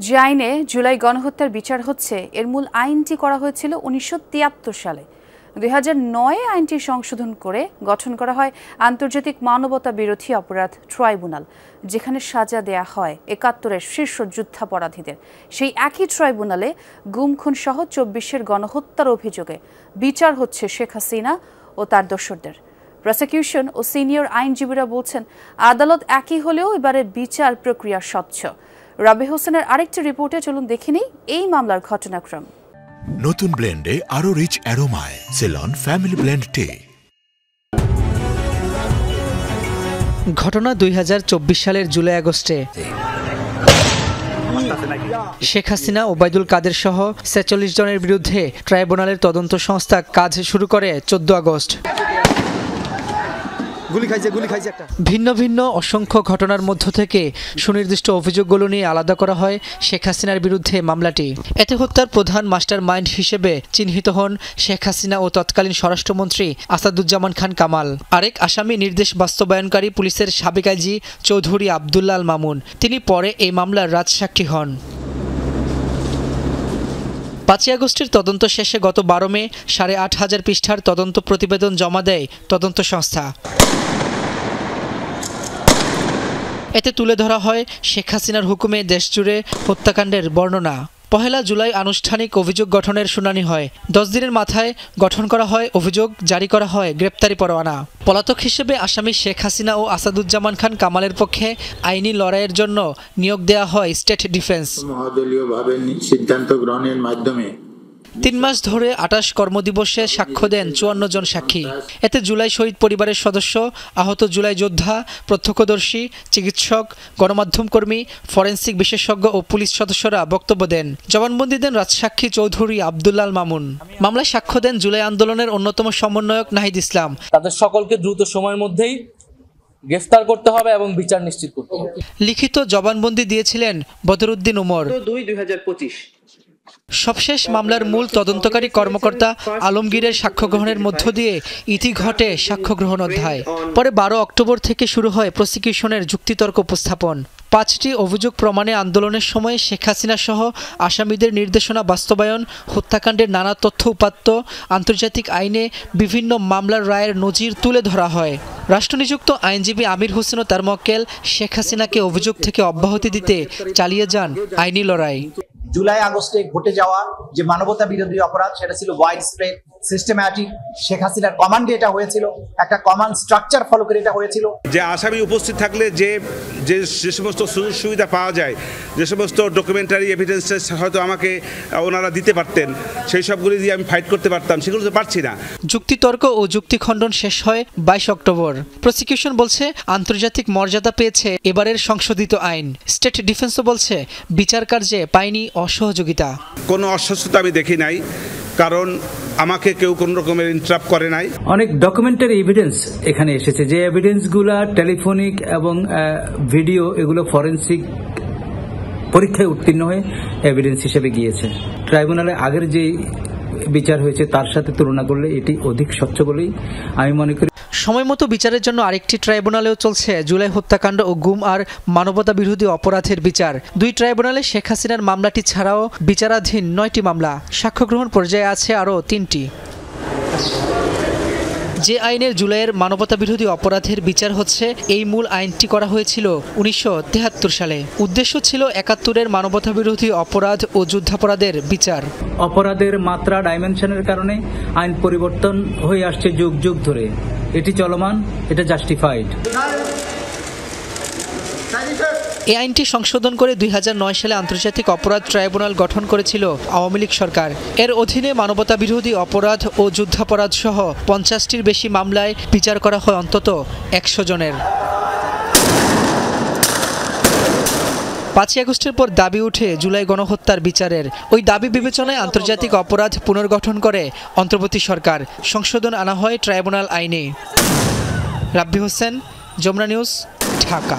যে আইনে জুলাই গণহত্যার বিচার হচ্ছে এর মূল আইনটি করা হয়েছিল ১৯৭৩ সালে। ২০০৯ আইনটি সংশোধন করে গঠন করা হয় আন্তর্জাতিক মানবতা বিরোধী অপরাধ ট্রাইব্যুনাল, যেখানে সাজা দেয়া হয় ৭১-এর শীর্ষ যুদ্ধাপরাধীদের। সেই একই ট্রাইব্যুনালে গুম খুন সহ ২৪-এর গণহত্যার অভিযোগে বিচার হচ্ছে শেখ হাসিনা ও তার দোসরদের। প্রসিকিউশন ও সিনিয়র আইনজীবীরা বলছেন, আদালত একই হলেও এবারে বিচার প্রক্রিয়া স্বচ্ছ। রাবি হোসেনের আরেকটি রিপোর্টে চলুন দেখে নিই এই মামলার ঘটনাক্রম। নতুন ব্লেন্ডে আরো রিচ অ্যারোমায় সেলন ফ্যামিলি ব্লেন্ড টে। ঘটনা ২০২৪ সালের জুলাই আগস্টে শেখ হাসিনা, ওবায়দুল কাদের সহ ৪৬ জনের বিরুদ্ধে ট্রাইব্যুনালের তদন্ত সংস্থা কাজ শুরু করে ১৪ আগস্ট। ভিন্ন ভিন্ন অসংখ্য ঘটনার মধ্য থেকে সুনির্দিষ্ট অভিযোগগুলো নিয়ে আলাদা করা হয় শেখ হাসিনার বিরুদ্ধে মামলাটি। এতে হত্যার প্রধান মাস্টার মাইন্ড হিসেবে চিহ্নিত হন শেখ হাসিনা ও তৎকালীন স্বরাষ্ট্রমন্ত্রী আসাদুজ্জামান খান কামাল। আরেক আসামি নির্দেশ বাস্তবায়নকারী পুলিশের সাবেক আইজি চৌধুরী আবদুল্লাহ আল মামুন। তিনি পরে এই মামলার রাজসাক্ষী হন। ৫ আগস্টের তদন্ত শেষে গত ১২ মে ৮,৫০০ পৃষ্ঠার তদন্ত প্রতিবেদন জমা দেয় তদন্ত সংস্থা। এতে তুলে ধরা হয় শেখ হাসিনার হুকুমে দেশজুড়ে হত্যাকাণ্ডের বর্ণনা। ১ জুলাই আনুষ্ঠানিক অভিযোগ গঠনের শুনানি হয়। ১০ দিনের মাথায় গঠন করা হয় অভিযোগ, জারি করা হয় গ্রেপ্তারি পরোয়ানা। পলাতক হিসেবে আসামি শেখ হাসিনা ও আসাদুজ্জামান খান কামালের পক্ষে আইনি লড়াইয়ের জন্য নিয়োগ দেওয়া হয় স্টেট ডিফেন্স। মহোদলীয়ভাবে সিদ্ধান্ত গ্রহণের মাধ্যমে ৩ মাস ধরে ২৮ কর্মদিবসে সাক্ষ্য দেন ৫৪ জন সাক্ষী। এতে জুলাই শহীদ পরিবারের সদস্য, আহত জুলাই যোদ্ধা, প্রত্যক্ষদর্শী, চিকিৎসক, গণমাধ্যম কর্মী, ফরেনসিক বিশেষজ্ঞ ও পুলিশ সদস্যরা বক্তব্য দেন। জবানবন্দি দেন রাজসাক্ষী চৌধুরী আবদুল্লাহ আল মামুন। মামলায় সাক্ষ্য দেন জুলাই আন্দোলনের অন্যতম সমন্বয়ক নাহিদ ইসলাম। তাদের সকলকে দ্রুত সময়ের মধ্যেই গ্রেফতার করতে হবে এবং বিচার নিশ্চিত করতে হবে। লিখিত জবানবন্দি দিয়েছিলেন বদরুদ্দিন উমর। ২/২/২০২৫ সবশেষ মামলার মূল তদন্তকারী কর্মকর্তা আলমগীরের সাক্ষ্য গ্রহণের মধ্য দিয়ে ইতি ঘটে সাক্ষ্য গ্রহণ অধ্যায়। পরে ১২ অক্টোবর থেকে শুরু হয় প্রসিকিউশনের যুক্তিতর্ক উপস্থাপন। ৫টি অভিযোগ প্রমাণে আন্দোলনের সময় শেখ হাসিনা সহ আসামিদের নির্দেশনা বাস্তবায়ন, হত্যাকাণ্ডের নানা তথ্য উপাত্ত, আন্তর্জাতিক আইনে বিভিন্ন মামলার রায়ের নজির তুলে ধরা হয়। রাষ্ট্রনিযুক্ত আইনজীবী আমির হোসেন ও তার মক্কেল শেখ হাসিনাকে অভিযোগ থেকে অব্যাহতি দিতে চালিয়ে যান আইনি লড়াই। জুলাই আগস্টে ঘটে যাওয়া যে মানবতা বিরোধী অপরাধ, সেটা ছিল ওয়াইড স্প্রেড, সিস্টেম্যাটিক। শেখ হাসিনার কমান্ডে এটা হয়েছিল, একটা কমান্ড স্ট্রাকচার ফলো করে এটা হয়েছিল। যে আসামি উপস্থিত থাকলে যে সমস্ত সুযোগ সুবিধা পাওয়া যায়, যে সমস্ত ডকুমেন্টারি এভিডেন্সেস হয়তো আমাকে ওনারা দিতে পারতেন, সেই সবগুলি দিয়ে আমি ফাইট করতে পারতাম, সেগুলো তো পারছি না। যুক্তিতর্ক ও যুক্তিখণ্ডন শেষ হয় ২২ অক্টোবর। প্রসিকিউশন বলছে আন্তর্জাতিক মর্যাদা পেয়েছে এবারের সংশোধিত আইন। স্টেট ডিফেন্সও বলছে বিচার কার্যে পায়নি অসহযোগিতা। কোনো অস্বস্থতা আমি দেখি নাই, কারণ আমাকে কেউ কোন রকমের ইন্টারাপ্ট করে নাই। অনেক ডকুমেন্টারি এভিডেন্স এখানে এসেছে, যে এভিডেন্সগুলো টেলিফোনিক এবং ভিডিও, এগুলো ফরেনসিক পরীক্ষায় উত্তীর্ণ হয়ে এভিডেন্স হিসেবে গিয়েছে। ট্রাইব্যুনালে আগের যে বিচার হয়েছে তার সাথে তুলনা করলে এটি অধিক স্বচ্ছ বলেই আমি মনে করি। সময়মতো বিচারের জন্য আরেকটি ট্রাইব্যুনালেও চলছে জুলাই হত্যাকাণ্ড ও গুম আর মানবতা বিরোধী অপরাধের বিচার। ২ ট্রাইব্যুনালে শেখ হাসিনার মামলাটি ছাড়াও বিচারাধীন ৯টি মামলা। সাক্ষ্য গ্রহণ পর্যায়ে আছে আরও ৩টি। যে আইনের জুলাইয়ের মানবতা বিরোধী অপরাধের বিচার হচ্ছে, এই মূল আইনটি করা হয়েছিল ১৯৭৩ সালে। উদ্দেশ্য ছিল ৭১-এর মানবতা বিরোধী অপরাধ ও যুদ্ধাপরাধের বিচার। অপরাধের মাত্রা ডাইমেনশনের কারণে আইন পরিবর্তন হয়ে আসছে যুগ যুগ ধরে। এটি চলমান, এটা জাস্টিফাইড। এই আইনটি সংশোধন করে ২০০৯ সালে আন্তর্জাতিক অপরাধ ট্রাইব্যুনাল গঠন করেছিল আওয়ামী লীগ সরকার। এর অধীনে মানবতা বিরোধী অপরাধ ও যুদ্ধাপরাধ সহ ৫০টির বেশি মামলায় বিচার করা হয় অন্তত ১০০ জনের। ৫ আগস্টের পর দাবি উঠে জুলাই গণহত্যার বিচারের। ওই দাবি বিবেচনায় আন্তর্জাতিক অপরাধ পুনর্গঠন করে অন্তর্বর্তী সরকার। সংশোধন আনা হয় ট্রাইব্যুনাল আইনে। রাব্বি হোসেন, যমুনা নিউজ, ঢাকা।